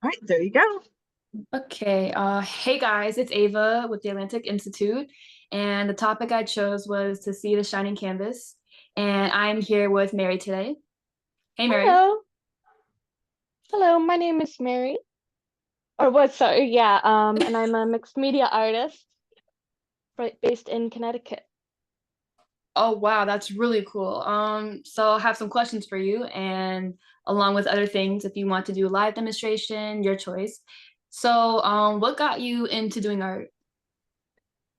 All right, there you go. Okay, hey guys, it's Ava with the Atlantic Institute, and the topic I chose was to see the shining canvas. And I'm here with Mary today. Hey Mary. Hello. Hello, my name is Mary. Or what, sorry, yeah, and I'm a mixed media artist based in Connecticut. Oh wow, that's really cool. So I have some questions for you, and along with other things, if you want to do a live demonstration, your choice. So, what got you into doing art?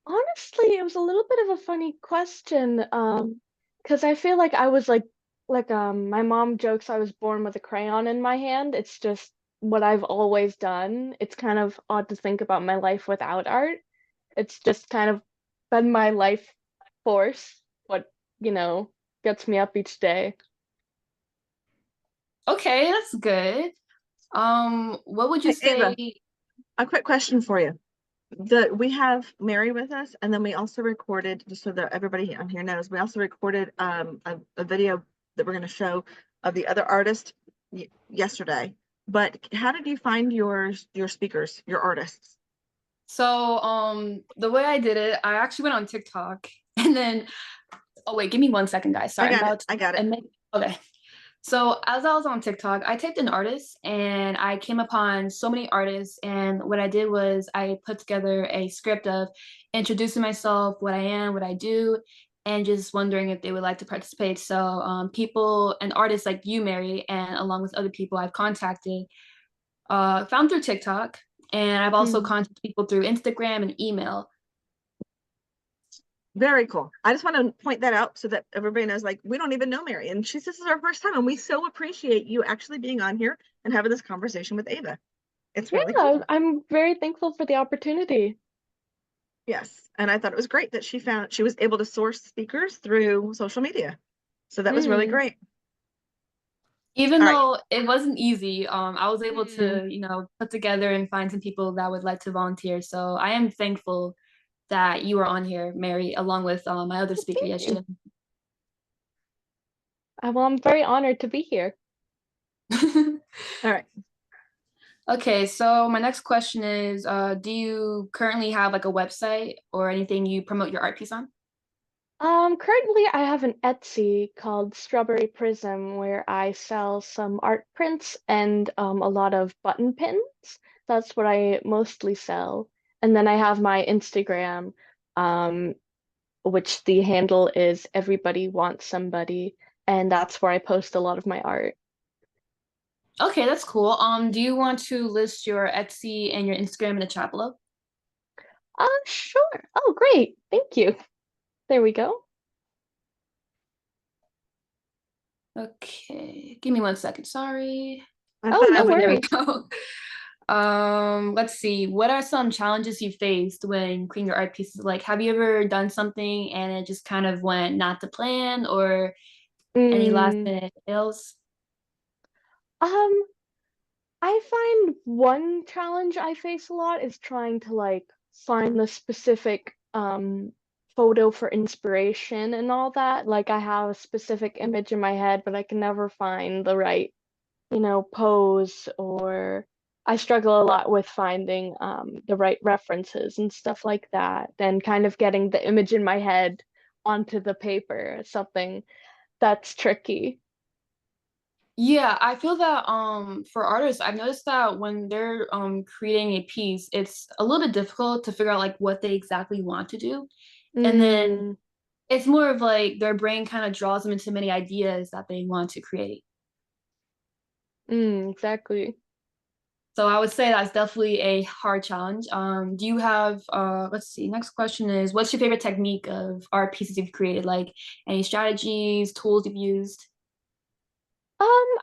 Honestly, it was a little bit of a funny question, because I feel like I was my mom jokes I was born with a crayon in my hand. It's just what I've always done. It's kind of odd to think about my life without art. It's just kind of been my life force, what, you know, gets me up each day. Okay, that's good. What would you Hey, say? Ava, a quick question for you. We have Mary with us, and then we also recorded, just so that everybody on here knows, we also recorded a video that we're going to show of the other artist yesterday. But how did you find your speakers, your artists? So, the way I did it, I actually went on TikTok and then, oh wait, give me 1 second, guys. I Sorry, I'm got it. about to, I got it. and then, okay. So as I was on TikTok, I typed in artists and I came upon so many artists. And what I did was I put together a script of introducing myself, what I am, what I do, and just wondering if they would like to participate. So people and artists like you, Mary, and along with other people I've contacted, found through TikTok. And I've also Hmm. contacted people through Instagram and email. Very cool. I just want to point that out so that everybody knows, like, we don't even know Mary, and this is our first time, and we so appreciate you actually being on here and having this conversation with Ava. It's really Yeah, cool. I'm very thankful for the opportunity. Yes. And I thought it was great that she was able to source speakers through social media. So that was really Mm. great. Even All right. though it wasn't easy, I was able Mm. to, put together and find some people that would like to volunteer. So I am thankful that you were on here, Mary, along with my other speaker Thank you. yesterday. Well, I'm very honored to be here. All right. Okay, so my next question is, do you currently have like a website or anything you promote your art piece on? Currently I have an Etsy called Strawberry Prism where I sell some art prints and a lot of button pins. That's what I mostly sell. And then I have my Instagram, um, which the handle is Everybody Wants Somebody, and that's where I post a lot of my art. Okay, that's cool. Do you want to list your Etsy and your Instagram in the chat below? Sure. Oh, great. Thank you. There we go. Okay, give me 1 second. Sorry. I Oh, thought I no Okay, would there we worries. go. Let's see. What are some challenges you faced when creating your art pieces? Like, have you ever done something and it just kind of went not to plan, or any last Mm, minute fails? um, I find one challenge I face a lot is trying to find the specific photo for inspiration and all that. Like I have a specific image in my head, but I can never find the right, pose, or I struggle a lot with finding the right references and stuff like that, and kind of getting the image in my head onto the paper is something that's tricky. Yeah, I feel that for artists, I've noticed that when they're creating a piece, it's a little bit difficult to figure out like what they exactly want to do. And then Mm, it's more of like their brain kind of draws them into many ideas that they want to create. exactly. So I would say that's definitely a hard challenge. Do you have let's see, next question is what's your favorite technique of art pieces you've created? Like any strategies, tools you've used?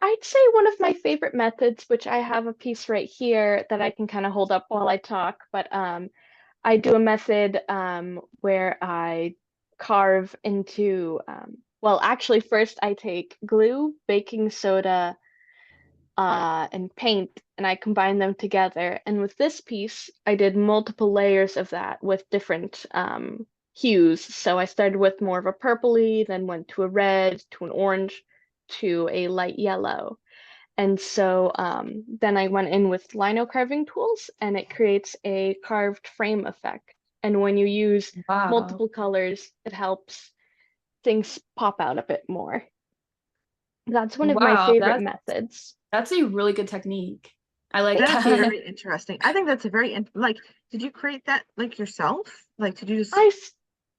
I'd say one of my favorite methods, which I have a piece right here that I can kind of hold up while I talk, but I do a method where I carve into, well, actually, first I take glue, baking soda, and paint, and I combine them together. And with this piece, I did multiple layers of that with different hues. So I started with more of a purpley, then went to a red, to an orange, to a light yellow. And so then I went in with lino carving tools and it creates a carved frame effect. And when you use Wow. multiple colors, it helps things pop out a bit more. That's one of my Wow, favorite methods. that's a really good technique. I like Thank That's you. very interesting. I think that's a very, like, did you create that like yourself? Like, did you just,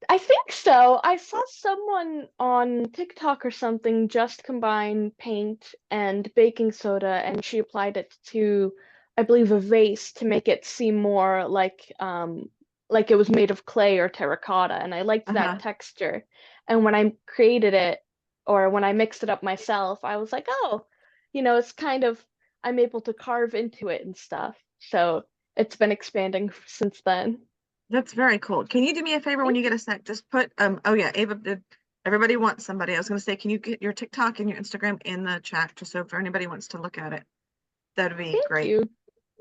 I think so. I saw someone on TikTok or something just combine paint and baking soda, and she applied it to, I believe, a vase to make it seem more like it was made of clay or terracotta, and I liked uh-huh. that texture. And when I created it, or when I mixed it up myself, I was like, oh, it's kind of I'm able to carve into it and stuff. So it's been expanding since then. That's very cool. Can you do me a favor when Thank you get you. a sec? Just put oh yeah, Ava did, everybody wants somebody. I was gonna say, can you get your TikTok and your Instagram in the chat just so if anybody wants to look at it, that'd be Thank great. you.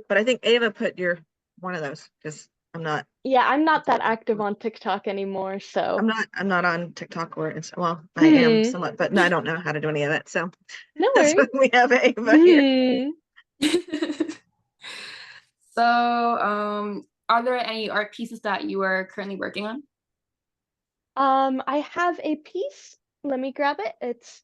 But I think Ava put your one of those because I'm not Yeah, I'm not that active on TikTok anymore, so I'm not on TikTok or Insta. Well, I am hmm, somewhat, but no, I don't know how to do any of it. So no that's why worries. we have Ava here. Hmm. So, are there any art pieces that you are currently working on? I have a piece. Let me grab it.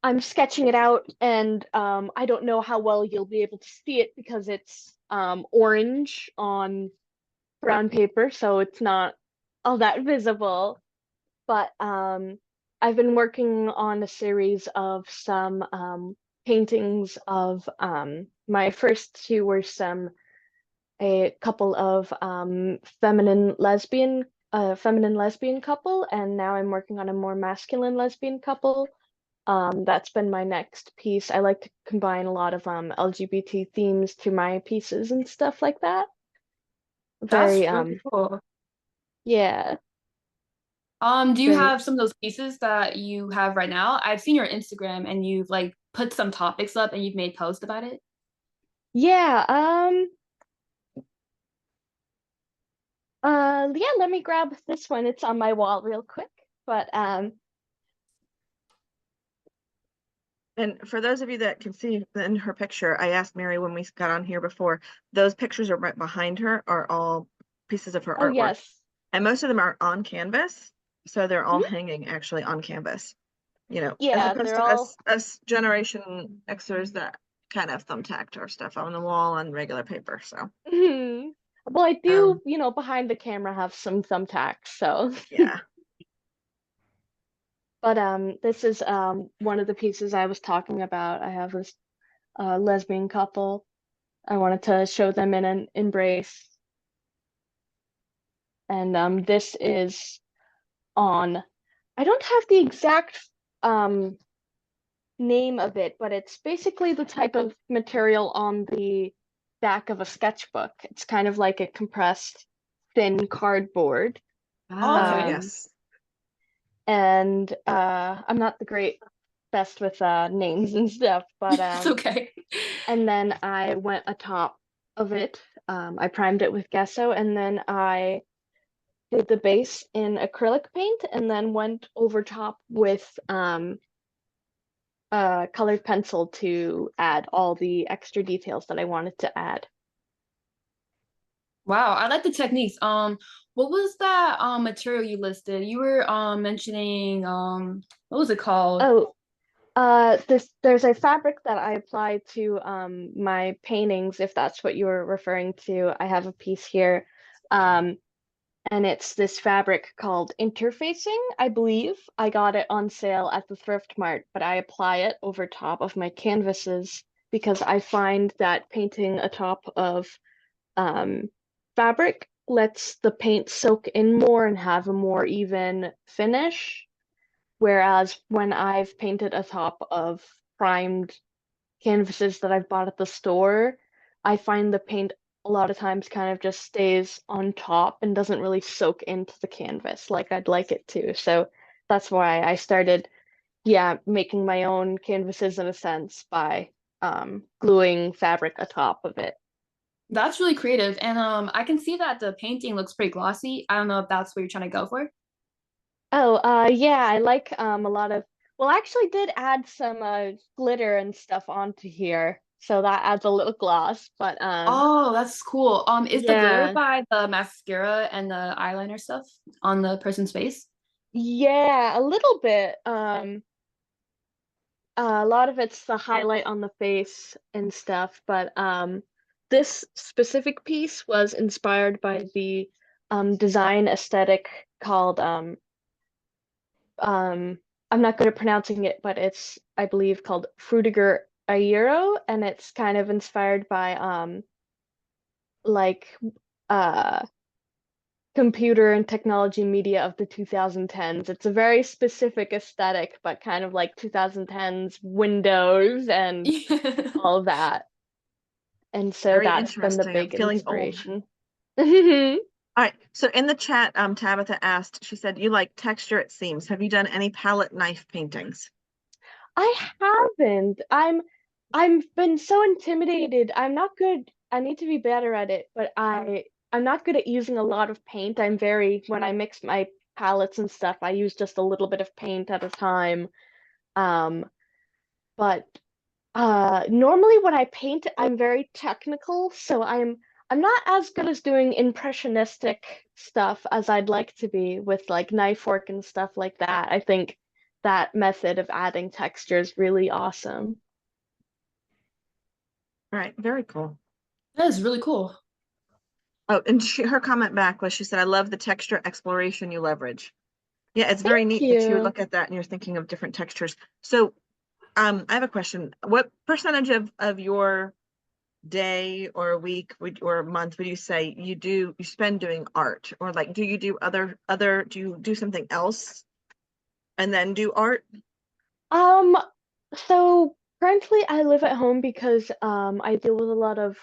I'm sketching it out, and I don't know how well you'll be able to see it because it's orange on brown paper, so it's not all that visible. But I've been working on a series of some paintings of my first two were a couple of feminine lesbian couple, and now I'm working on a more masculine lesbian couple. That's been my next piece. I like to combine a lot of LGBT themes to my pieces and stuff like that. That's Very really cool. yeah, Do you very have some of those pieces that you have right now? I've seen your Instagram and you've like put some topics up and you've made posts about it. yeah, yeah, let me grab this one. It's on my wall real quick. But And for those of you that can see in her picture, I asked Mary when we got on here before, those pictures are right behind her are all pieces of her oh artwork. yes. And most of them are on canvas. So they're all Mhm. hanging actually on canvas, as Yeah, opposed they're to all us Generation Xers that kind of thumbtacked our stuff on the wall on regular paper. So Mhm. Well, I um do, behind the camera have some thumbtacks, so yeah. but this is one of the pieces I was talking about. I have this lesbian couple. I wanted to show them in an embrace. And this is on I don't have the exact um name of it, but it's basically the type of material on the back of a sketchbook. It's kind of like a compressed thin cardboard. Oh, Ah, okay. Um, yes. and I'm not the great best with names and stuff, but It's okay. and then I went atop of it. I primed it with gesso, and then I did the base in acrylic paint, and then went over top with colored pencil to add all the extra details that I wanted to add. Wow, I like the techniques. What was that material you listed? You were mentioning what was it called? Oh, there's a fabric that I applied to my paintings, if that's what you're referring to. I have a piece here. Um, and it's this fabric called interfacing, I believe. I got it on sale at the thrift mart, but I apply it over top of my canvases because I find that painting atop of um, fabric lets the paint soak in more and have a more even finish. Whereas when I've painted atop of primed canvases that I've bought at the store, I find the paint a lot of times kind of just stays on top and doesn't really soak into the canvas like I'd like it to. So that's why I started, yeah, making my own canvases in a sense by gluing fabric atop of it. That's really creative. And I can see that the painting looks pretty glossy. I don't know if that's what you're trying to go for. Oh, yeah, I like a lot of Well, I actually did add some glitter and stuff onto here, so that adds a little gloss. But Oh, that's cool. Is the glitter yeah, by the mascara and the eyeliner stuff on the person's face? yeah, a little bit. A lot of it's the highlight on the face and stuff, but this specific piece was inspired by the design aesthetic called um I'm not good at pronouncing it, but it's I believe called Fruitiger Aero, and it's kind of inspired by like uh computer and technology media of the 2010s. It's a very specific aesthetic, but kind of like 2010s Windows and Yeah. all that. And so Very that's been the interesting. I'm big feeling old. inspiration. All right. So in the chat, Tabitha asked, she said, you like texture, it seems. Have you done any palette knife paintings? I haven't. I've been so intimidated. I'm not good. I need to be better at it, but I'm not good at using a lot of paint. I'm very when I mix my palettes and stuff, I use just a little bit of paint at a time. Um, but normally when I paint, I'm very technical, so I'm not as good as doing impressionistic stuff as I'd like to be with like knife work and stuff like that. I think that method of adding texture is really awesome. All right. Very cool. That is really cool. Oh, and her comment back was, she said, I love the texture exploration you leverage. Yeah, it's very Thank neat that you you. look at that and you're thinking of different textures. So I have a question. What percentage of your day or a week or a month would you say you spend doing art? Or like, do you do do you do something else and then do art? Um, so currently I live at home because I deal with a lot of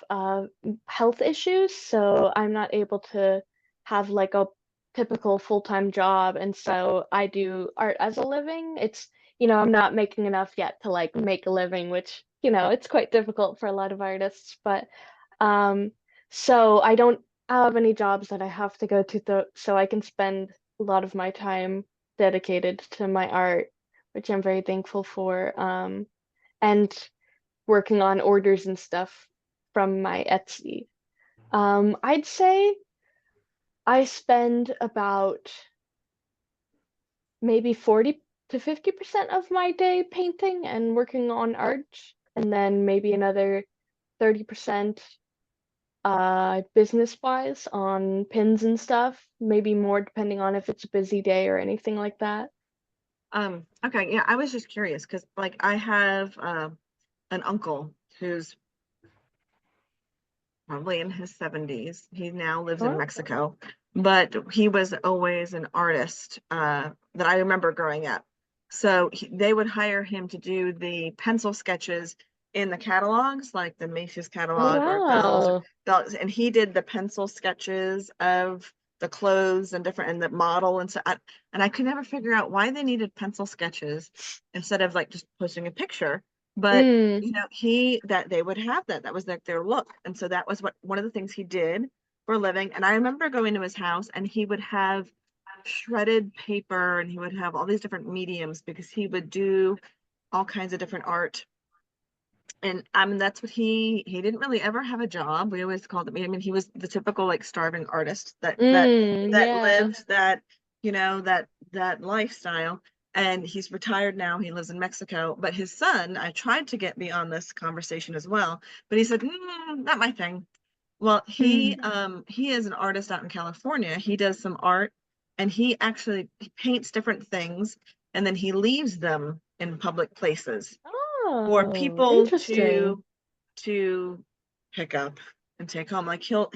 health issues, so I'm not able to have like a typical full-time job, and so I do art as a living. I'm not making enough yet to like make a living, which, it's quite difficult for a lot of artists, but um so I don't have any jobs that I have to go to so I can spend a lot of my time dedicated to my art, which I'm very thankful for. And working on orders and stuff from my Etsy. I'd say I spend about maybe 40 to 50% of my day painting and working on art, and then maybe another 30% business wise on pins and stuff, maybe more depending on if it's a busy day or anything like that. Okay, yeah, I was just curious because like I have an uncle who's probably in his 70s. He now lives in Oh, Mexico, but he was always an artist that I remember growing up. So they would hire him to do the pencil sketches in the catalogs, like the Macy's oh catalog or wow. Bells, and he did the pencil sketches of the clothes and different and the model and so and I could never figure out why they needed pencil sketches instead of like just posting a picture. But Mm, he that they would have that was like their look, and so that was what one of the things he did for a living. And I remember going to his house and he would have shredded paper and he would have all these different mediums because he would do all kinds of different art. And I mean that's what he didn't really ever have a job. We always called him, I mean he was the typical like starving artist that yeah. lived that lifestyle. And he's retired now. He lives in Mexico. But his son, I tried to get me on this conversation as well, but he said, not my thing. Well, Hmm. he is an artist out in California. He does some art and he paints different things and then he leaves them in public places for Oh, people interesting. to pick up and take home. Like he'll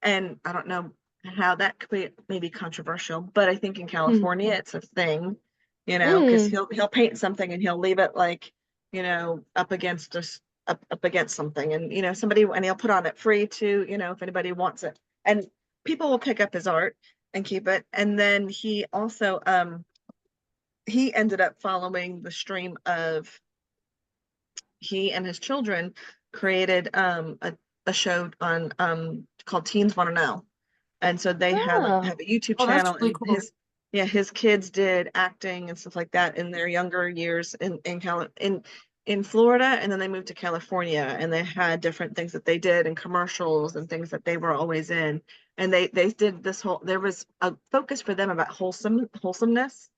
and I don't know how that could be maybe controversial, but I think in Hmm. California it's a thing, because Mm. he'll paint something and he'll leave it like, up against us up against something and somebody and he'll put on it free to, if anybody wants it. And people will pick up his art and keep it. And then he also he ended up following the stream of he and his children created a show on called Teens Want to Know. And so they Ah. have a YouTube Oh, that's channel really and cool. Yeah, his kids did acting and stuff like that in their younger years in Florida, and then they moved to California, and they had different things that they did and commercials and things that they were always in. And they did this whole, there was a focus for them about wholesomeness.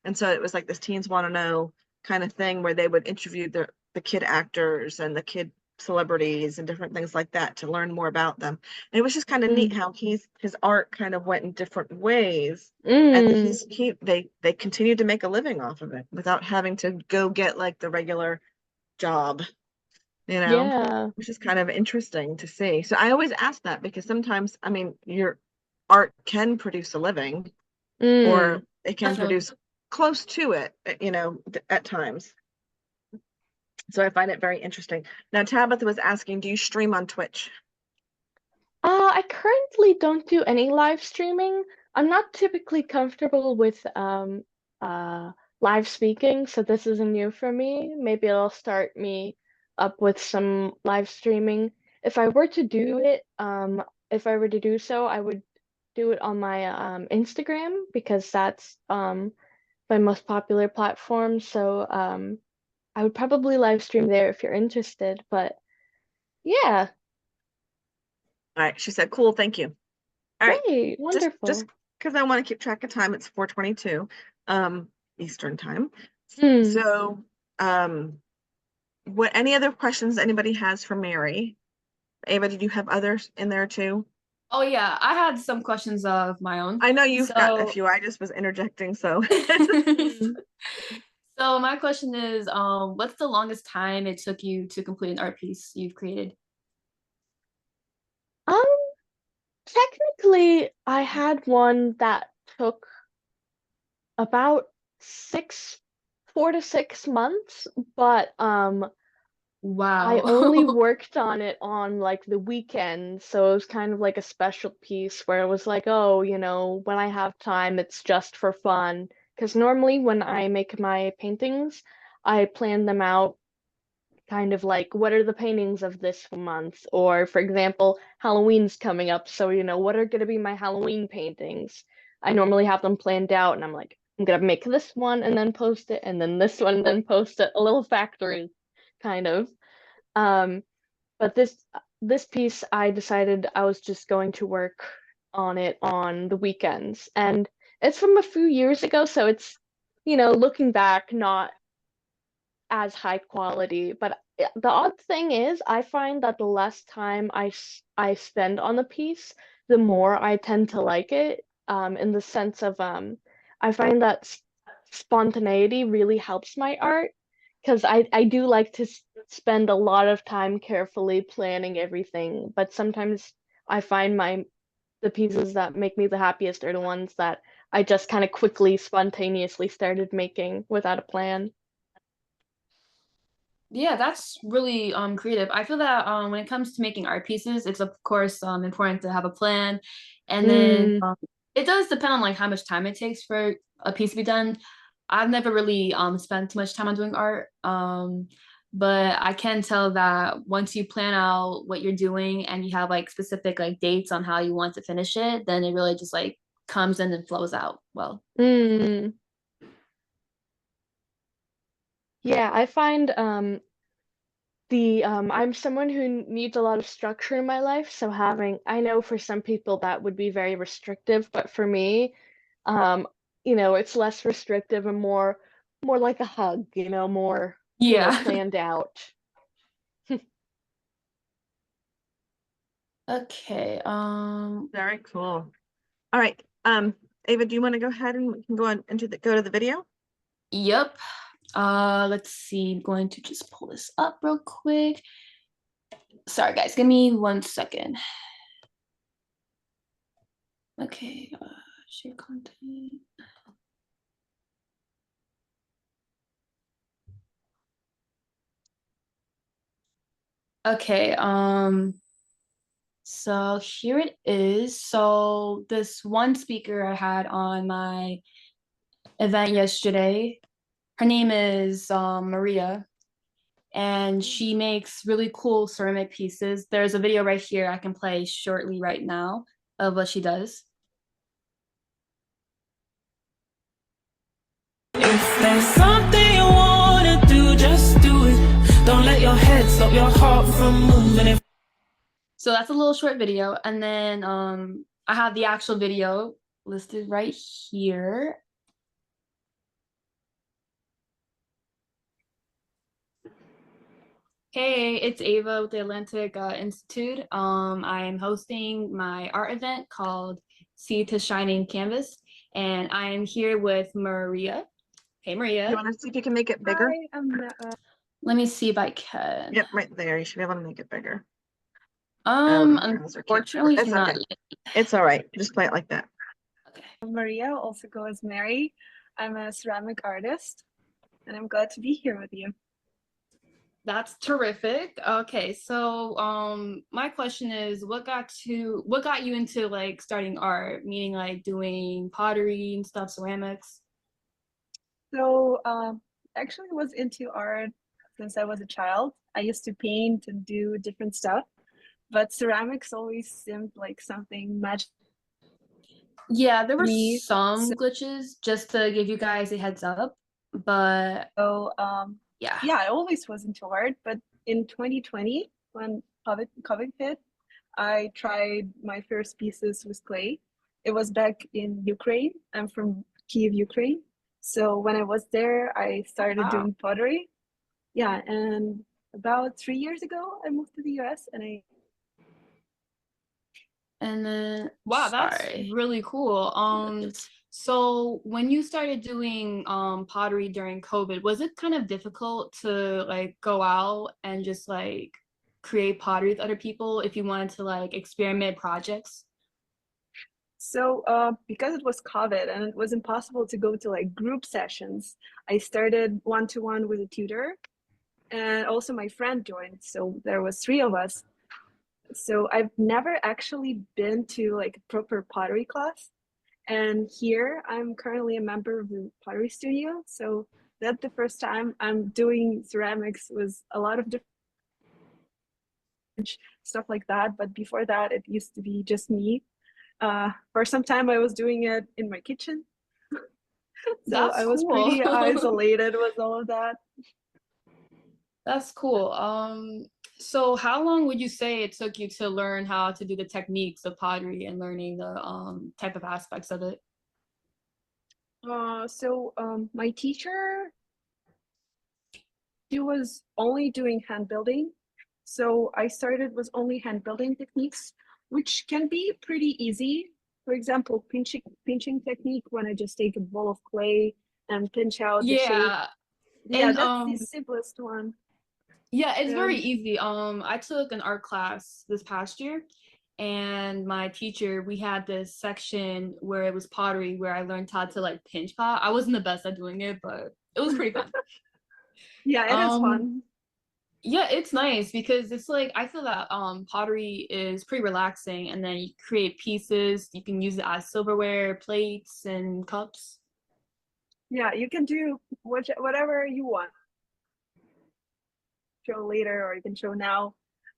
And so it was like this teens want to know kind of thing where they would interview the kid actors and the kid celebrities and different things like that to learn more about them. And it was just kind of neat Mm. how his art kind of went in different ways. And Mm. they continued to make a living off of it without having to go get like the regular job, Yeah. which is kind of interesting to see. So I always ask that because sometimes, I mean, your art can produce a living or Mm. it can Definitely. produce close to it, at times. So I find it very interesting. Now, Tabitha was asking, do you stream on Twitch? I currently don't do any live streaming. I'm not typically comfortable with uh live speaking, so this is a new for me. Maybe it'll start me up with some live streaming. If I were to do it, if I were to do so, I would do it on my Instagram because that's my most popular platform. So I would probably live stream there if you're interested. But yeah, All right, she said, cool, thank you. All right, great, just wonderful. because I want to keep track of time, it's 4:22 Eastern time. Hmm. So, what any other questions anybody has for Mary? Ava, did you have others in there too? Oh yeah, I had some questions of my own. I know you've got a So few. I just was interjecting, so Hmm. so my question is, what's the longest time it took you to complete an art piece you've created? Um, Technically, I had one that took about 4 to 6 months, but I only Wow. worked on it on like the weekend, so it was kind of like a special piece where it was like, oh, when I have time, it's just for fun. Because normally when I make my paintings, I plan them out kind of like what are the paintings of this month? Or for example, Halloween's coming up, so what are going to be my Halloween paintings? I normally have them planned out, and I'm like, I'm gonna make this one and then post it, and then this one and then post it, a little factory kind of. Um, but this piece, I decided I was just going to work on it on the weekends, and it's from a few years ago, so it's looking back, not as high quality. But the odd thing is, I find that the less time I spend on a piece, the more I tend to like it. In the sense of I find that spontaneity really helps my art because I do like to spend a lot of time carefully planning everything. But sometimes I find the pieces that make me the happiest are the ones that I just kind of quickly, spontaneously started making without a plan. Yeah, that's really creative. I feel that when it comes to making art pieces, it's of course important to have a plan, and then Mm. it does depend on like how much time it takes for a piece to be done. I've never really spent too much time on doing art, but I can tell that once you plan out what you're doing and you have like specific like dates on how you want to finish it, then it really just like comes in and flows out well. Mm. Yeah, I find I'm someone who needs a lot of structure in my life, so I know for some people that would be very restrictive, but for me, um, it's less restrictive and more like a hug, more, Yeah. planned out. Okay. very cool. All right. Ava, do you want to go ahead and we can go on go to the video? Yep. Let's see. I'm going to just pull this up real quick. Sorry, guys. Give me 1 second. Okay. Share content. Okay. So here it is. So this one speaker I had on my event yesterday, her name is Maria, and she makes really cool ceramic pieces. There's a video right here I can play shortly right now of what she does. If there's something you wanna do, just do it. Don't let your head stop your heart from moving. So that's a little short video. And then I have the actual video listed right here. Hey, it's Ava with the Atlantic Institute. I'm hosting my art event called Sea to Shining Canvas, and I am here with Maria. Hey, You Maria. want to see if you can make it bigger? Let me see if I can. Yep, right there. You should be able to make it bigger. Browser can't- Unfortunately, It's not okay. yet. It's all right. Just play it like that. Okay. Maria, also go as Mary. I'm a ceramic artist, and I'm glad to be here with you. That's terrific. Okay, so my question is what got you into like starting art, meaning like doing pottery and stuff, ceramics? So, actually was into art since I was a child. I used to paint and do different stuff, but ceramics always seemed like something magic. Yeah, there were Me, some so- glitches just to give you guys a heads up, but So, yeah. yeah, I always was into art, but in 2020, when COVID hit, I tried my first pieces with clay. It was back in Ukraine. I'm from Kiev, Ukraine. So when I was there, I started Wow. doing pottery. Yeah, and about 3 years ago, I moved to the US and I And then wow, that's Sorry. really cool. So when you started doing pottery during COVID, was it kind of difficult to like go out and just like create pottery with other people if you wanted to like experiment projects? So because it was COVID and it was impossible to go to like group sessions, I started one-to-one with a tutor, and also my friend joined. So there was three of us. So I've never actually been to like a proper pottery class. And here I'm currently a member of the pottery studio. So that's the first time I'm doing ceramics with a lot of different stuff like that. But before that, it used to be just me. For some time, I was doing it in my kitchen. So That's I was cool. pretty isolated with all of that. That's cool. So how long would you say it took you to learn how to do the techniques of pottery and learning the type of aspects of it? My teacher, she was only doing hand building. So I started with only hand building techniques, which can be pretty easy. For example, pinching technique, when I just take a bowl of clay and pinch out the shape. Yeah. Yeah, And that's the simplest one. yeah, it's very And- easy. I took an art class this past year, and my teacher, we had this section where it was pottery, where I learned how to like pinch pot. I wasn't the best at doing it, but it was pretty fun. Yeah, it is Um, fun. Yeah, it's nice because it's like I feel that pottery is pretty relaxing, and then you create pieces. You can use it as silverware, plates, and cups. Yeah, you can do whatever you want. Show later, or you can show now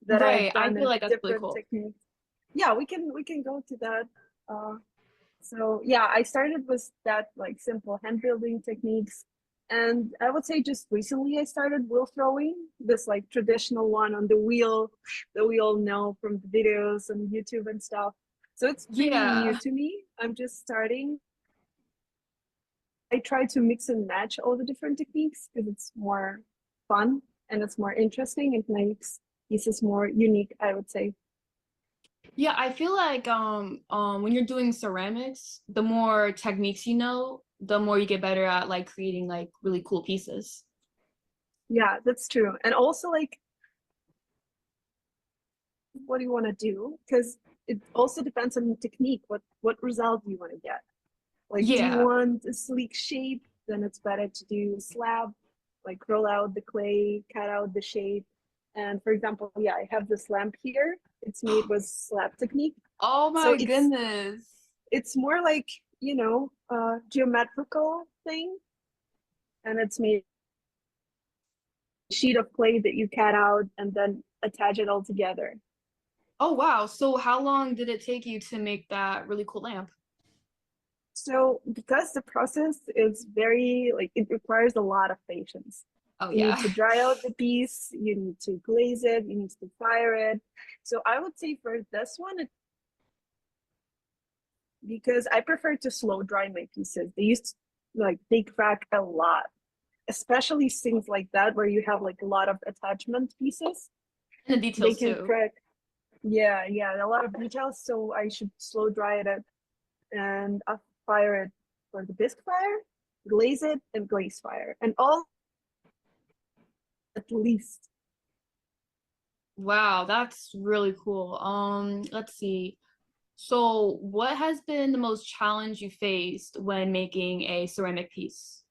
that Right, I've I done feel like that's really different cool. techniques. Yeah, we can go to that. So yeah, I started with that like simple hand building techniques, and I would say just recently I started wheel throwing, this like traditional one on the wheel that we all know from the videos on YouTube and stuff. So it's pretty Yeah. new to me. I'm just starting. I try to mix and match all the different techniques because it's more fun and it's more interesting. It makes pieces more unique, I would say. Yeah, I feel like when you're doing ceramics, the more techniques you know, the more you get better at like creating like really cool pieces. Yeah, that's true. And also like what do you want to do? Because it also depends on the technique. What result do you want to get? Like do you Yeah. want a sleek shape? Then it's better to do a slab, like roll out the clay, cut out the shape. And for example, yeah, I have this lamp here. It's made with slab technique. Oh So my goodness. It's more like, you know, a geometrical thing. And it's made sheet of clay that you cut out and then attach it all together. Oh wow. So how long did it take you to make that really cool lamp? So because the process is very like it requires a lot of patience. Oh You yeah. need to dry out the piece, you need to glaze it, you need to fire it. So I would say for this one, because I prefer to slow dry my pieces. They used to, like they crack a lot, especially things like that where you have like a lot of attachment pieces. And the They details can too. crack. Yeah, a lot of details. So I should slow dry it up and I'll fire it for the bisque fire, glaze it, and glaze fire, and all at least. Wow, that's really cool. Let's see. So, what has been the most challenge you faced when making a ceramic piece?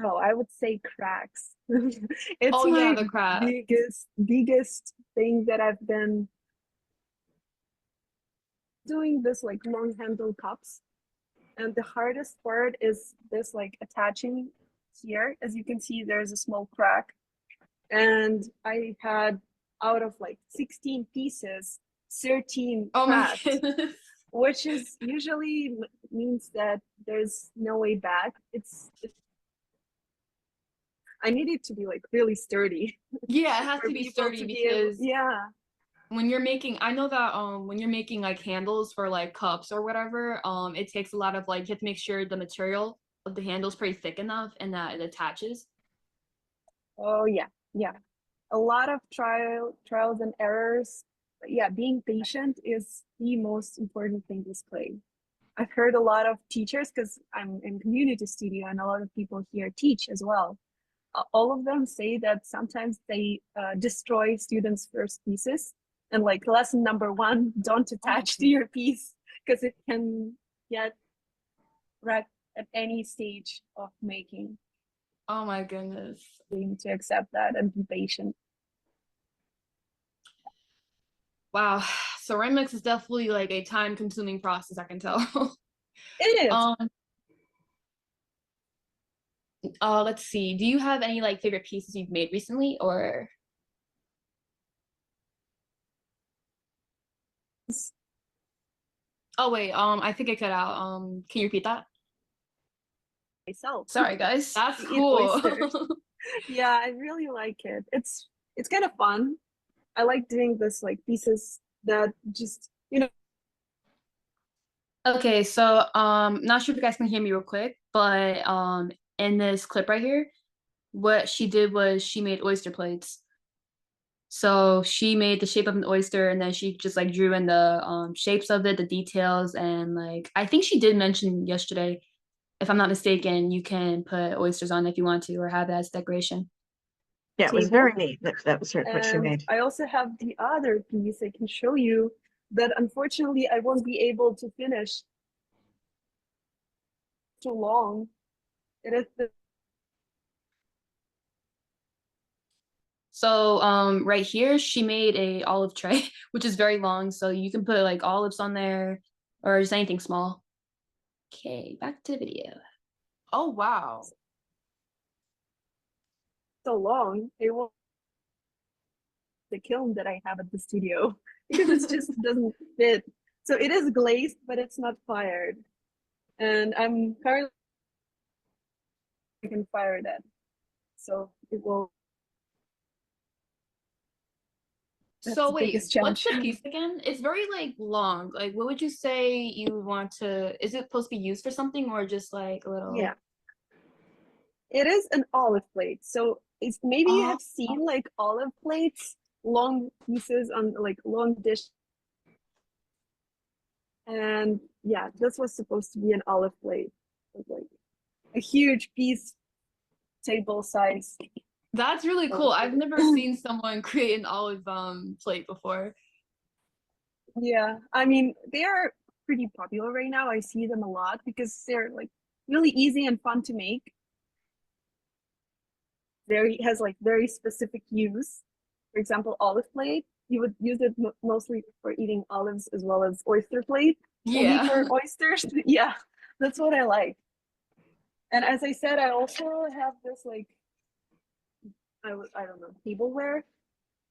Oh, I would say cracks. It's Oh yeah, my the craft. biggest thing that I've been doing this like long handle cups. And the hardest part is this like attaching here. As you can see, there's a small crack. And I had out of like 16 pieces, 13 Oh my cracked, goodness. which is usually means that there's no way back. I need it to be like really sturdy Yeah, it has for to be people sturdy to be able, because yeah. when you're making, I know that when you're making like handles for like cups or whatever, it takes a lot of like you have to make sure the material of the handle is pretty thick enough and that it attaches. Oh yeah. A lot of trials and errors. But yeah, being patient is the most important thing with clay. I've heard a lot of teachers because I'm in community studio and a lot of people here teach as well. All of them say that sometimes they destroy students' first pieces. And like lesson number one, don't attach to your piece because it can get wrecked at any stage of making. Oh my goodness. We need to accept that and be patient. Wow. Ceramics is definitely like a time-consuming process, I can tell. It is. Um, let's see. Do you have any like favorite pieces you've made recently or oh wait, I think I cut out. Can you repeat that? Myself. Sorry guys. That's To eat cool. oysters. Yeah, I really like it. It's kind of fun. I like doing this like pieces that just, you know, Okay, so not sure if you guys can hear me real quick, but in this clip right here, what she did was she made oyster plates. So she made the shape of an oyster and then she just like drew in the shapes of it, the details, and like I think she did mention yesterday, if I'm not mistaken, you can put oysters on if you want to or have it as decoration. Yeah, it was table. very neat. That was what she And made. I also have the other piece I can show you that unfortunately I won't be able to finish too long. It is the So right here she made a olive tray, which is very long, so you can put like olives on there or just anything small. Okay, back to the video. Oh wow. so long. It will the kiln that I have at the studio because it just doesn't fit. So it is glazed, but it's not fired. And I'm currently I can fire that. So it will. That's So the wait, biggest what's challenge. the piece again? It's very like long. Like what would you say you want to, is it supposed to be used for something or just like a little? Yeah. It is an olive plate. So it's maybe you Oh. have seen like olive plates, long pieces on like long dish. And yeah, this was supposed to be an olive plate. Like a huge piece, table size. That's really cool. I've never seen someone create an olive plate before. Yeah, I mean, they are pretty popular right now. I see them a lot because they're like really easy and fun to make. Very has like very specific use. For example, olive plate, you would use it mostly for eating olives as well as oyster plate. Only Yeah. for oysters. Yeah, that's what I like. And as I said, I also have this like I don't know, tableware.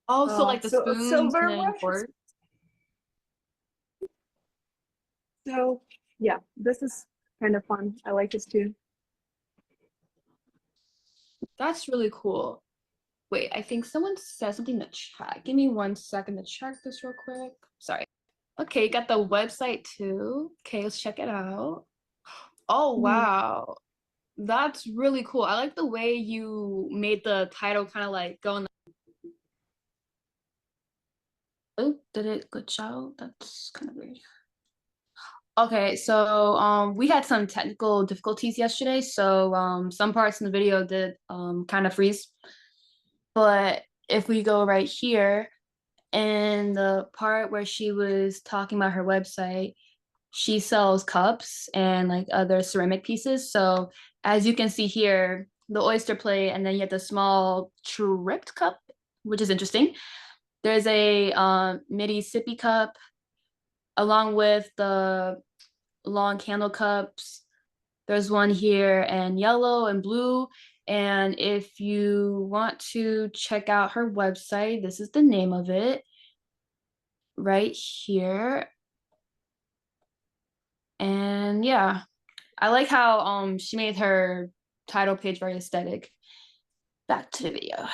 Oh, so like the So spoons and then silverware. forks. So yeah, this is kind of fun. I like this too. That's really cool. Wait, I think someone said something in the chat. Give me 1 second to check this real quick. Sorry. Okay, got the website too. Okay, let's check it out. Oh, Mhm. wow. That's really cool. I like the way you made the title kind of like go in the... Oh, did it glitch out? That's kind of weird. Okay, so we had some technical difficulties yesterday, so some parts in the video did kind of freeze. But if we go right here, in the part where she was talking about her website, she sells cups and like other ceramic pieces. So as you can see here, the oyster plate, and then you have the small tripped cup, which is interesting. There's a midi sippy cup along with the long candle cups. There's one here in yellow and blue. And if you want to check out her website, this is the name of it right here. And yeah, I like how she made her title page very aesthetic. Back to the video.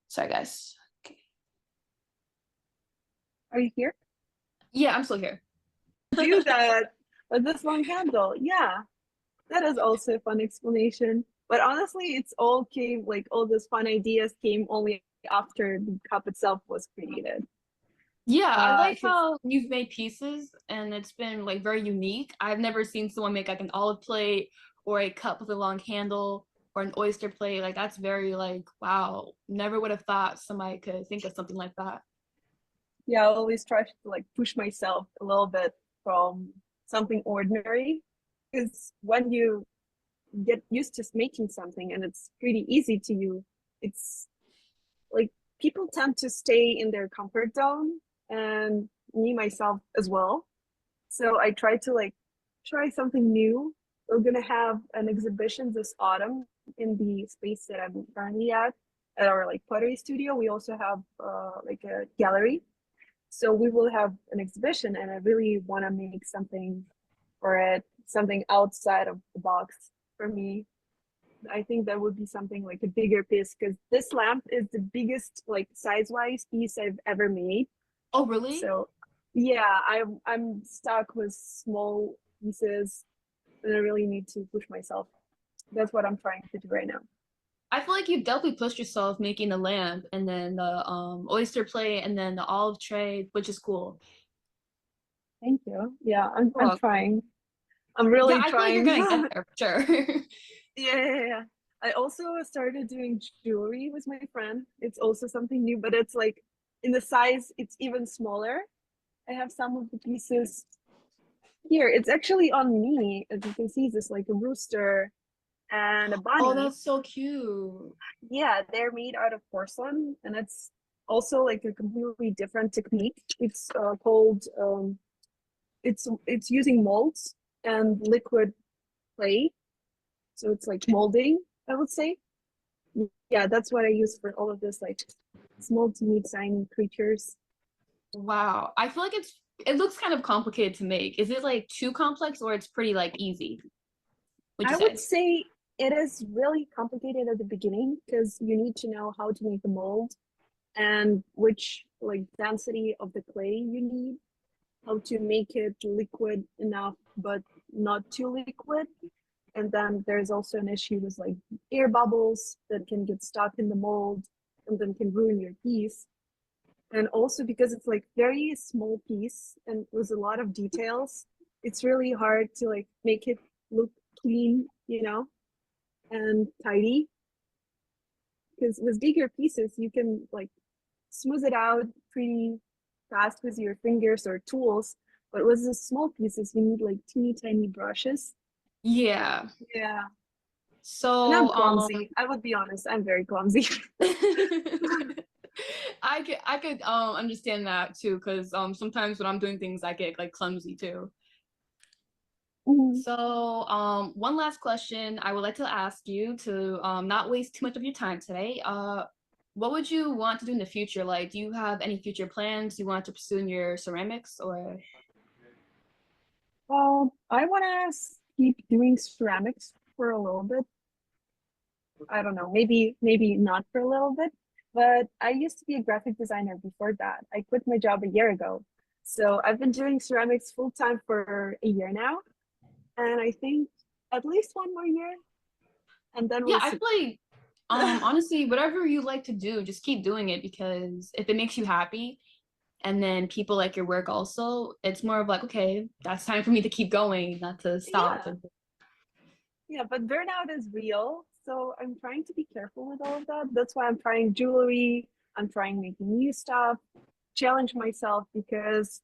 Sorry guys. Okay. Are you here? Yeah, I'm still here. Do that with this long handle. Yeah, that is also a fun explanation. But honestly, it's all came like all those fun ideas came only after the cup itself was created. Yeah, I like 'Cause- how you've made pieces and it's been like very unique. I've never seen someone make like an olive plate or a cup with a long handle or an oyster plate. Like that's very like, wow, never would have thought somebody could think of something like that. yeah, I always try to like push myself a little bit from something ordinary, because when you get used to making something and it's pretty easy to you, it's like people tend to stay in their comfort zone, and me myself as well. So I try to like try something new. We're gonna have an exhibition this autumn in the space that I'm currently at our like pottery studio. We also have like a gallery. So we will have an exhibition, and I really want to make something for it, something outside of the box for me. I think that would be something like a bigger piece, because this lamp is the biggest like size-wise piece I've ever made. Oh, really? So yeah, I'm stuck with small pieces, and I really need to push myself. That's what I'm trying to do right now. I feel like you've definitely pushed yourself making the lamp and then the oyster plate and then the olive tray, which is cool. Thank you. Yeah, I'm welcome. trying. I'm really Yeah, I feel like you're trying. gonna get there for sure. Yeah. I also started doing jewelry with my friend. It's also something new, but it's like in the size, it's even smaller. I have some of the pieces here. It's actually on me. As you can see, this like a rooster and a bunny. Oh, that's so cute. Yeah, they're made out of porcelain, and it's also like a completely different technique. It's called it's using molds and liquid clay. So it's like molding, I would say. Yeah, that's what I use for all of this, like small to mid-tiny creatures. Wow. I feel like it looks kind of complicated to make. Is it like too complex or it's pretty like easy? I would say it is really complicated at the beginning, because you need to know how to make the mold and which like density of the clay you need, how to make it liquid enough but not too liquid. And then there's also an issue with like air bubbles that can get stuck in the mold and then can ruin your piece. And also because it's like very small piece and with a lot of details, it's really hard to like make it look clean, and tidy. Because with bigger pieces, you can like smooth it out pretty fast with your fingers or tools. But with the small pieces, you need like teeny tiny brushes. Yeah. Yeah. So And I'm clumsy. I would be honest, I'm very clumsy. I could understand that too, because sometimes when I'm doing things I get like clumsy too. So one last question I would like to ask you to not waste too much of your time today. What would you want to do in the future? Like, do you have any future plans you want to pursue in your ceramics or? I want to keep doing ceramics for a little bit. I don't know, maybe not for a little bit, but I used to be a graphic designer before that. I quit my job a year ago. So I've been doing ceramics full time for a year now. And I think at least one more year. And then Yeah, we'll I see. feel like honestly, whatever you like to do, just keep doing it, because if it makes you happy and then people like your work also, it's more of like, okay, that's time for me to keep going, not to stop. Yeah. Yeah, but burnout is real. So I'm trying to be careful with all of that. That's why I'm trying jewelry. I'm trying making new stuff, challenge myself, because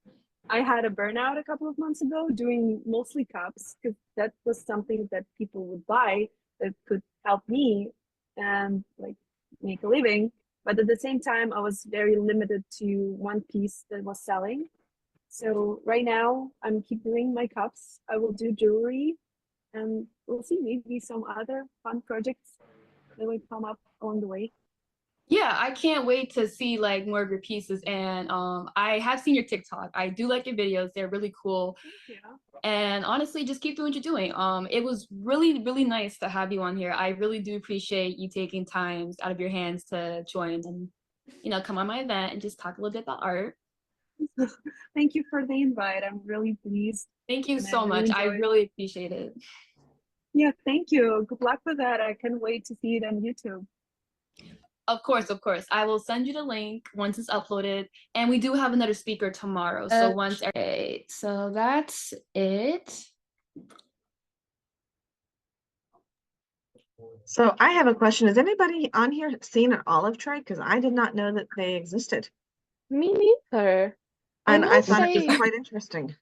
I had a burnout a couple of months ago doing mostly cups, because that was something that people would buy that could help me and like make a living. But at the same time, I was very limited to one piece that was selling. So right now I'm keep doing my cups. I will do jewelry, and we'll see, maybe some other fun projects that will come up along the way. Yeah, I can't wait to see like more of your pieces. And I have seen your TikTok. I do like your videos. They're really cool. Yeah. And honestly, just keep doing what you're doing. It was really, really nice to have you on here. I really do appreciate you taking time out of your hands to join and, come on my event and just talk a little bit about art. Thank you for the invite. I'm really pleased. Thank you And I so really much. I enjoyed. really appreciate it. Yeah, thank you. Good luck with that. I can't wait to see it on YouTube. Of course, of course. I will send you the link once it's uploaded. And we do have another speaker tomorrow. So okay, so that's it. So I have a question. Has anybody on here seen an olive trade? Because I did not know that they existed. Me neither. And I will thought it say, was quite interesting.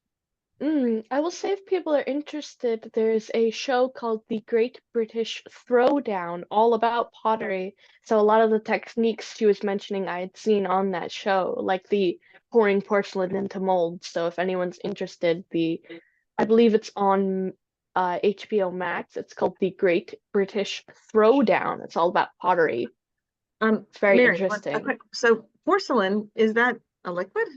I will say if people are interested, there's a show called The Great British Throwdown, all about pottery. So a lot of the techniques she was mentioning I had seen on that show, like the pouring porcelain into molds. So if anyone's interested, I believe it's on HBO Max. It's called The Great British Throwdown. It's all about pottery. It's very Mary, interesting. so porcelain, is that a liquid?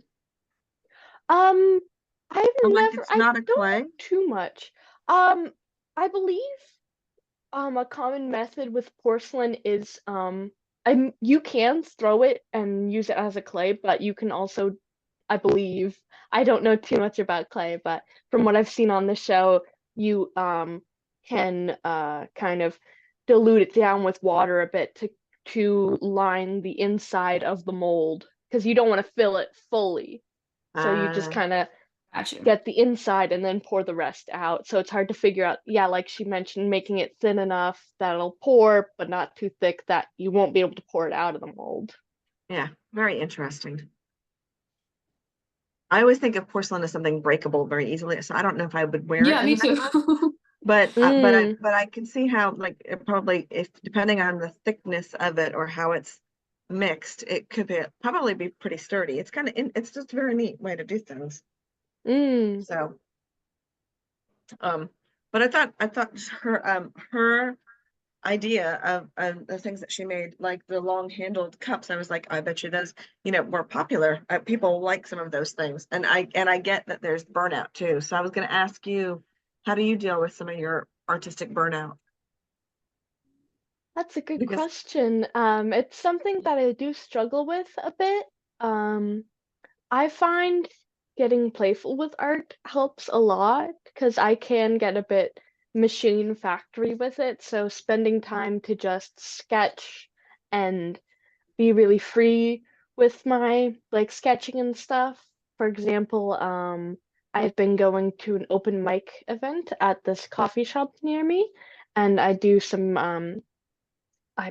I've Like never, it's I not a don't clay? know too much. I believe a common method with porcelain is you can throw it and use it as a clay, but you can also, I believe, I don't know too much about clay, but from what I've seen on the show, you can kind of dilute it down with water a bit to line the inside of the mold, because you don't want to fill it fully. So you just kind of Gotcha. get the inside and then pour the rest out. So it's hard to figure out, yeah, like she mentioned, making it thin enough that it'll pour, but not too thick that you won't be able to pour it out of the mold. Yeah, very interesting. I always think of porcelain as something breakable very easily, so I don't know if I would wear it. Yeah, as me a too. necklace, but Mm. I can see how, like, it probably, if depending on the thickness of it or how it's mixed, it could probably be pretty sturdy. It's kind of it's just a very neat way to do things. Mm. So, but I thought her idea of the things that she made, like the long handled cups, I was like, I bet you those, were popular. People like some of those things, and I get that there's burnout too. So I was going to ask you, how do you deal with some of your artistic burnout? That's a good Because question. It's something that I do struggle with a bit. I find getting playful with art helps a lot because I can get a bit machine factory with it. So spending time to just sketch and be really free with my like sketching and stuff. For example, I've been going to an open mic event at this coffee shop near me, and I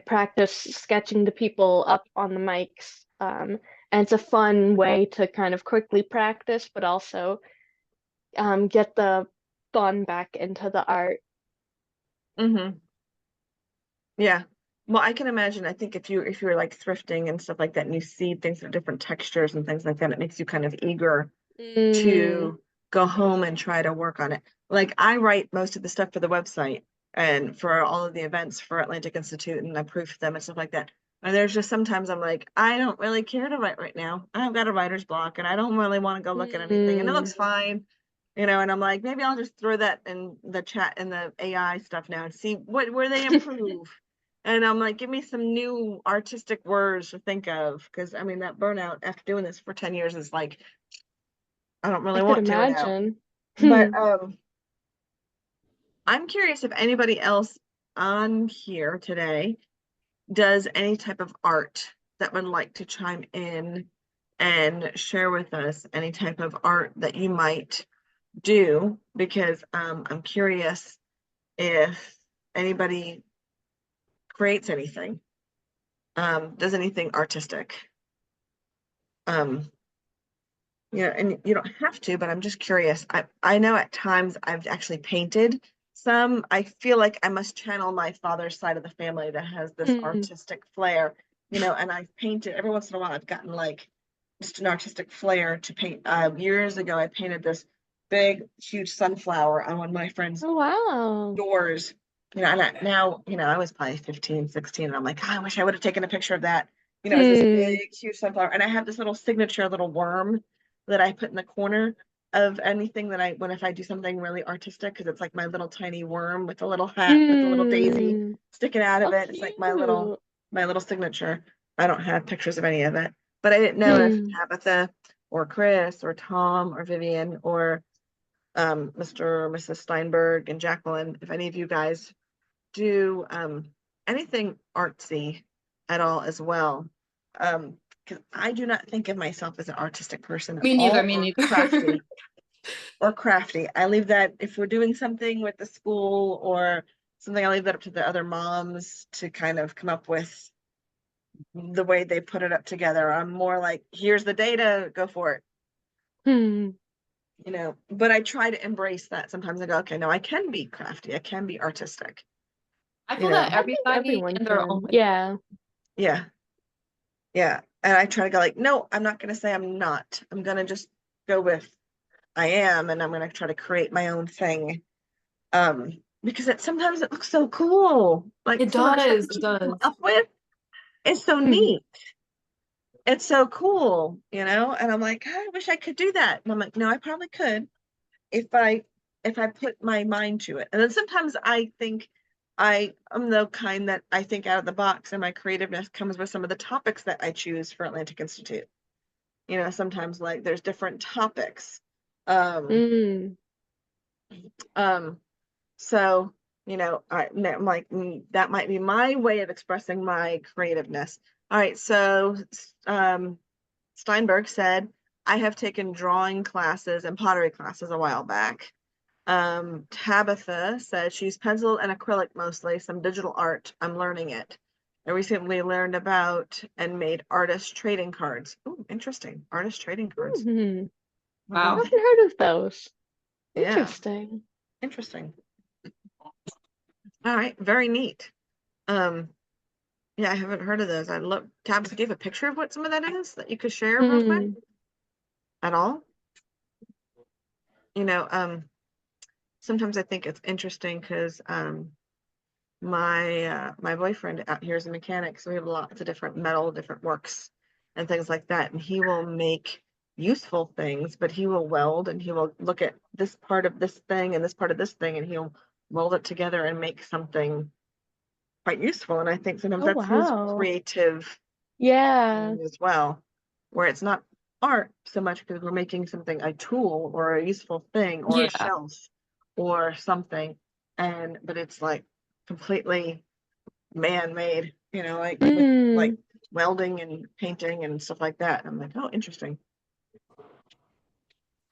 practice sketching the people up on the mics. And it's a fun way to kind of quickly practice, but also get the fun back into the art. yeah, well, I can imagine. I think if you're like thrifting and stuff like that, and you see things of different textures and things like that, it makes you kind of eager Mm, to go home and try to work on it. Like I write most of the stuff for the website and for all of the events for Atlantic Institute, and I proof them and stuff like that. And there's just sometimes I'm like, I don't really care to write right now. I've got a writer's block and I don't really want to go look at anything. And it mm, looks fine. you know, and I'm like, maybe I'll just throw that in the chat and the AI stuff now and see where they improve. And I'm like, give me some new artistic words to think of, because I mean that burnout after doing this for 10 years is like, I don't really I could want to now. imagine. But I'm curious if anybody else on here today does any type of art that would like to chime in and share with us any type of art that you might do, because I'm curious if anybody creates anything, does anything artistic. Yeah, and you don't have to, but I'm just curious. I know at times I've actually painted some. I feel like I must channel my father's side of the family that has this artistic flair, you know, and I've painted every once in a while. I've gotten like just an artistic flair to paint. Years ago, I painted this big, huge sunflower on one of my friend's Oh, wow. doors, you know, and now, you know, I was probably 15, 16, and I'm like, I wish I would have taken a picture of that. You know, it's this big, huge sunflower. And I have this little signature little worm that I put in the corner of anything that if I do something really artistic, because it's like my little tiny worm with a little hat with a little daisy sticking out of Oh, it. It's like my little cute. signature. I don't have pictures of any of it, but I didn't know if Tabitha or Chris or Tom or Vivian or Mr. or Mrs. Steinberg and Jacqueline, if any of you guys do anything artsy at all as well. Because I do not think of myself as an artistic person at Me neither, all, me or neither. crafty. Or crafty. I leave that, if we're doing something with the school or something, I leave that up to the other moms to kind of come up with the way they put it up together. I'm more like, here's the data, go for it. You know, but I try to embrace that. Sometimes I go, okay, no, I can be crafty, I can be artistic. I feel know. that I think everybody everyone in their own can. way. Yeah. Yeah. And I try to go like, no, I'm not going to say I'm not. I'm going to just go with I am, and I'm going to try to create my own thing. Because sometimes it looks so cool. Like It some of the stuff does, that it you come does. up with, it's so neat. It's so cool, you know? And I'm like, I wish I could do that. And I'm like, no, I probably could if I put my mind to it. And then sometimes I think I'm the kind that I think out of the box, and my creativeness comes with some of the topics that I choose for Atlantic Institute. You know, sometimes like there's different topics. So, you know, I'm like, that might be my way of expressing my creativeness. All right, so Steinberg said, I have taken drawing classes and pottery classes a while back. Tabitha said she's pencil and acrylic mostly, some digital art. I'm learning it. I recently learned about and made artist trading cards. Oh, interesting. Artist trading cards. I Wow. haven't heard of those. Yeah. Interesting. Interesting. All right, very neat. Yeah, I haven't heard of those. I look, Tabitha, do you have a picture of what some of that is that you could share real quick? At all? You know, sometimes I think it's interesting because my boyfriend out here is a mechanic, so we have lots of different metal, different works and things like that, and he will make useful things, but he will weld, and he will look at this part of this thing and this part of this thing, and he'll weld it together and make something quite useful. And I think sometimes Oh, that's his wow. creative Yeah. as well, where it's not art so much because we're making something, a tool or a useful thing or a Yeah. shelf or something, but it's like completely man-made, you know, like with like welding and painting and stuff like that. I'm like, oh, interesting.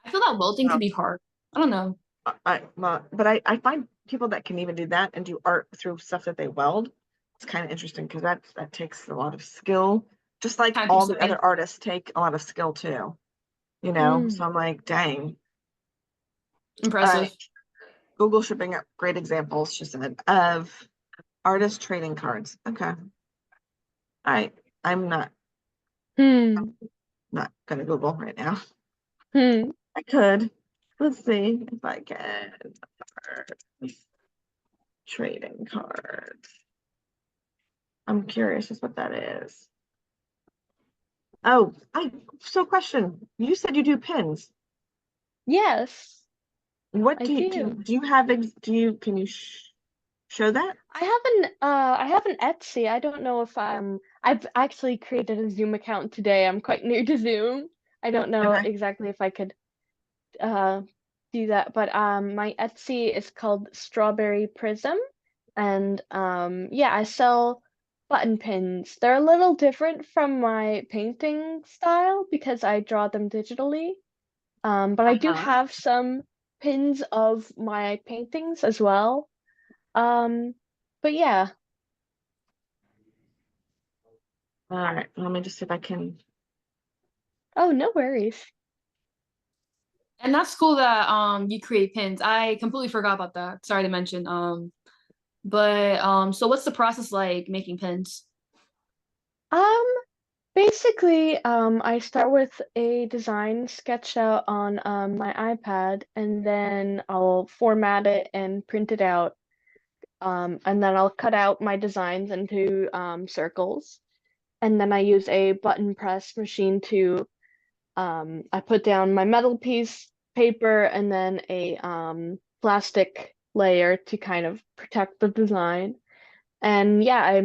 I feel that welding Wow. can be hard. I don't know. But I find people that can even do that and do art through stuff that they weld. It's kind of interesting because that takes a lot of skill, just like Time all the consuming. other artists take a lot of skill too, you know. So I'm like, dang. Impressive. Google should bring up great examples, she said, of artist trading cards. Okay. All right. I'm not gonna Google right now. I could. Let's see if I can. Trading cards. I'm curious as what that is. Oh, question. You said you do pins. Yes. What I do you, do. do you have, can you show that? I have an Etsy. I don't know if I've actually created a Zoom account today. I'm quite new to Zoom. I don't know Okay. exactly if I could do that, but my Etsy is called Strawberry Prism, and yeah, I sell button pins. They're a little different from my painting style because I draw them digitally. But I do Uh-huh. have some pins of my paintings as well. But yeah. All right, let me just see if I can. Oh, no worries. And that's cool that you create pins. I completely forgot about that. Sorry to mention. But so what's the process like making pins? Um, Basically, I start with a design sketched out on my iPad, and then I'll format it and print it out. And then I'll cut out my designs into circles. And then I use a button press machine to I put down my metal piece, paper, and then a plastic layer to kind of protect the design. And yeah,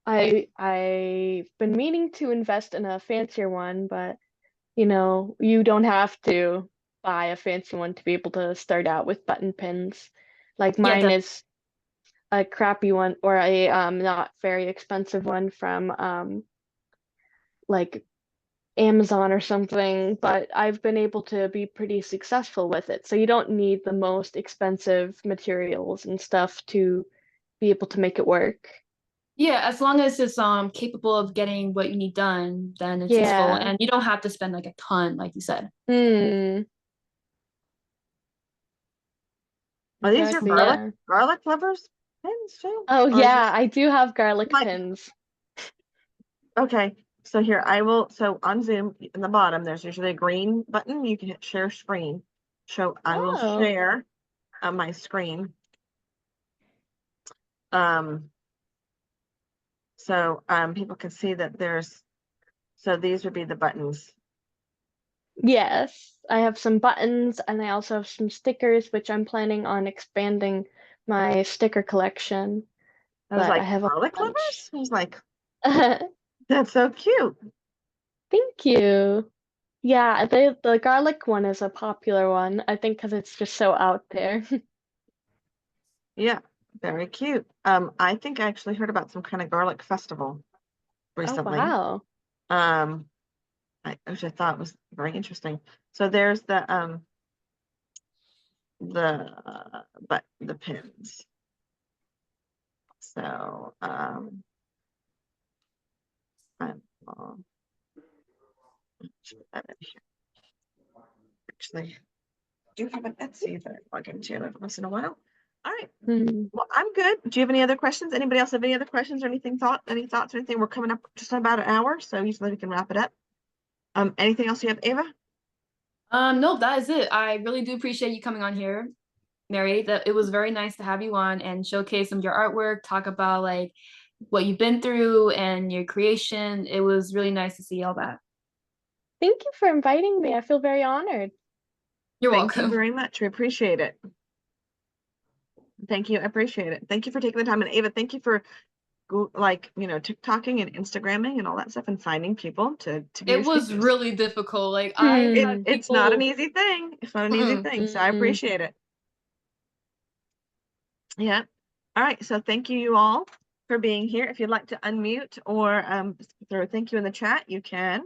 I've been meaning to invest in a fancier one, but you know, you don't have to buy a fancy one to be able to start out with button pins. Like Yeah, mine is a crappy one or a not very expensive one from like Amazon or something, but I've been able to be pretty successful with it. So you don't need the most expensive materials and stuff to be able to make it work. yeah, as long as it's capable of getting what you need done, then it's useful. Yeah. And you don't have to spend like a ton, like you said. Hmm. Are these your Exactly, garlic, yeah. garlic lovers pins too? Oh Or is yeah, I do have garlic like, pins. okay, so here I will, so on Zoom, in the bottom, there's usually a green button. You can hit share screen. So I will Oh, share my screen. Um, so people can see that so these would be the buttons. yes. I have some buttons and I also have some stickers, which I'm planning on expanding my sticker collection, I was but I like, have a garlic bunch. lovers? I was like, that's so cute. Thank you. Yeah, the garlic one is a popular one, I think because it's just so out there. Yeah, very cute. I think I actually heard about some kind of garlic festival Oh recently. wow. Um, which I thought was very interesting. So there's but the pins. So I'm put that in here. Actually, I do have an Etsy that I log into every once in a while. All right. Hmm. Well, I'm good. Do you have any other questions? Anybody else have any other questions or any thoughts or anything? We're coming up just about an hour, so usually we can wrap it up. Anything else you have, Ava? No, that is it. I really do appreciate you coming on here, Mary. That it was very nice to have you on and showcase some of your artwork, talk about like what you've been through and your creation. It was really nice to see all that. Thank you for inviting me. I feel very honored. You're Thank you welcome. very much. We appreciate it. Thank you. I appreciate it. Thank you for taking the time. And Ava, thank you for TikToking and Instagramming and all that stuff and finding people to be your It was speakers. really difficult. Like I've It, had Hmm. it's not an people. easy thing. It's not an easy Mm-mm. thing. So I Mm. appreciate it. Yeah. All right. So thank you all for being here. If you'd like to unmute or throw a thank you in the chat, you can.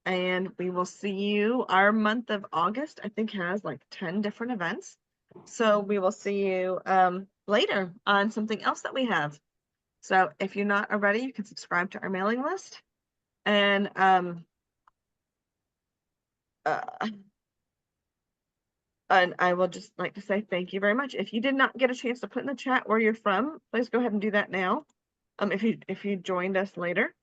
And we will see you. Our month of August, I think, has like 10 different events. So we will see you later on something else that we have. So if you're not already, you can subscribe to our mailing list. And and I will just like to say thank you very much. If you did not get a chance to put in the chat where you're from, please go ahead and do that now. If you joined us later.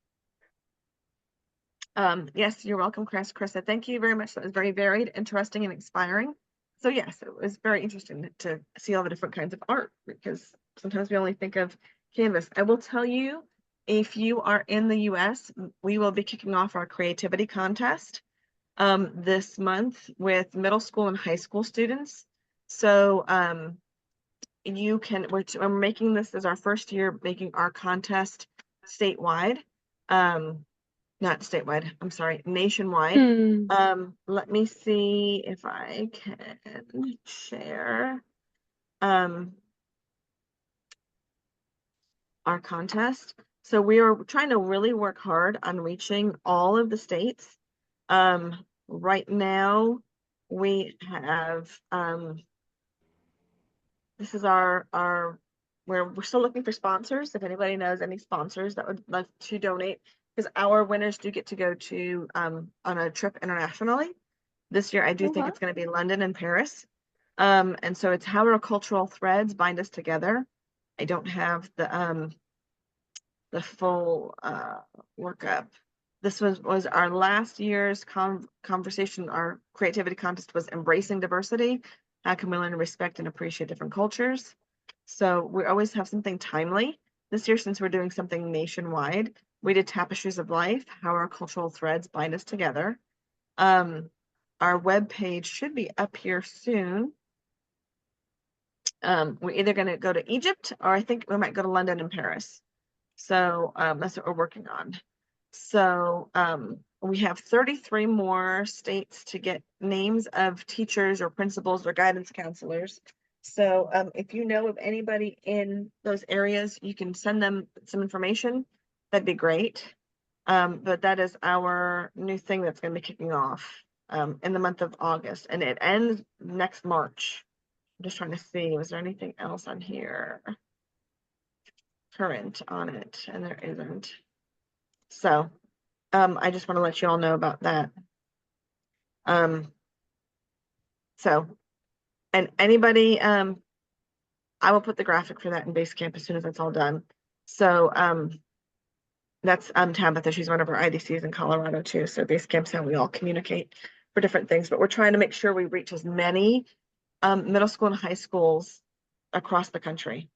Yes, you're welcome, Chris. Chris said thank you very much. That was very varied, interesting, and inspiring. So yes, it was very interesting to see all the different kinds of art because sometimes we only think of canvas. I will tell you, if you are in the US, we will be kicking off our creativity contest this month with middle school and high school students. So you can, we're making this as our first year, making our contest statewide. Not statewide, I'm sorry, nationwide. Hmm. Let me see if I can share our contest. So we are trying to really work hard on reaching all of the states. Right now we have this is our we're still looking for sponsors. If anybody knows any sponsors that would like to donate, because our winners do get to go to on a trip internationally. This year I do think Okay. it's going to be London and Paris. And so it's how our cultural threads bind us together. I don't have the full workup. This was our last year's conversation. Our creativity contest was embracing diversity. How can we learn to respect and appreciate different cultures? So we always have something timely. This year, since we're doing something nationwide, we did Tapestries of Life, how our cultural threads bind us together. Our web page should be up here soon. We're either going to go to Egypt, or I think we might go to London and Paris. So that's what we're working on. So we have 33 more states to get names of teachers or principals or guidance counselors. So if you know of anybody in those areas, you can send them some information. That'd be great. But that is our new thing that's going to be kicking off in the month of August, and it ends next March. I'm just trying to see, was there anything else on here current on it? And there isn't. So I just want to let you all know about that. So, and anybody, I will put the graphic for that in Basecamp as soon as that's all done. So that's Tabitha, she's one of our IDCs in Colorado too. So Basecamp's how we all communicate for different things, but we're trying to make sure we reach as many middle school and high schools across the country.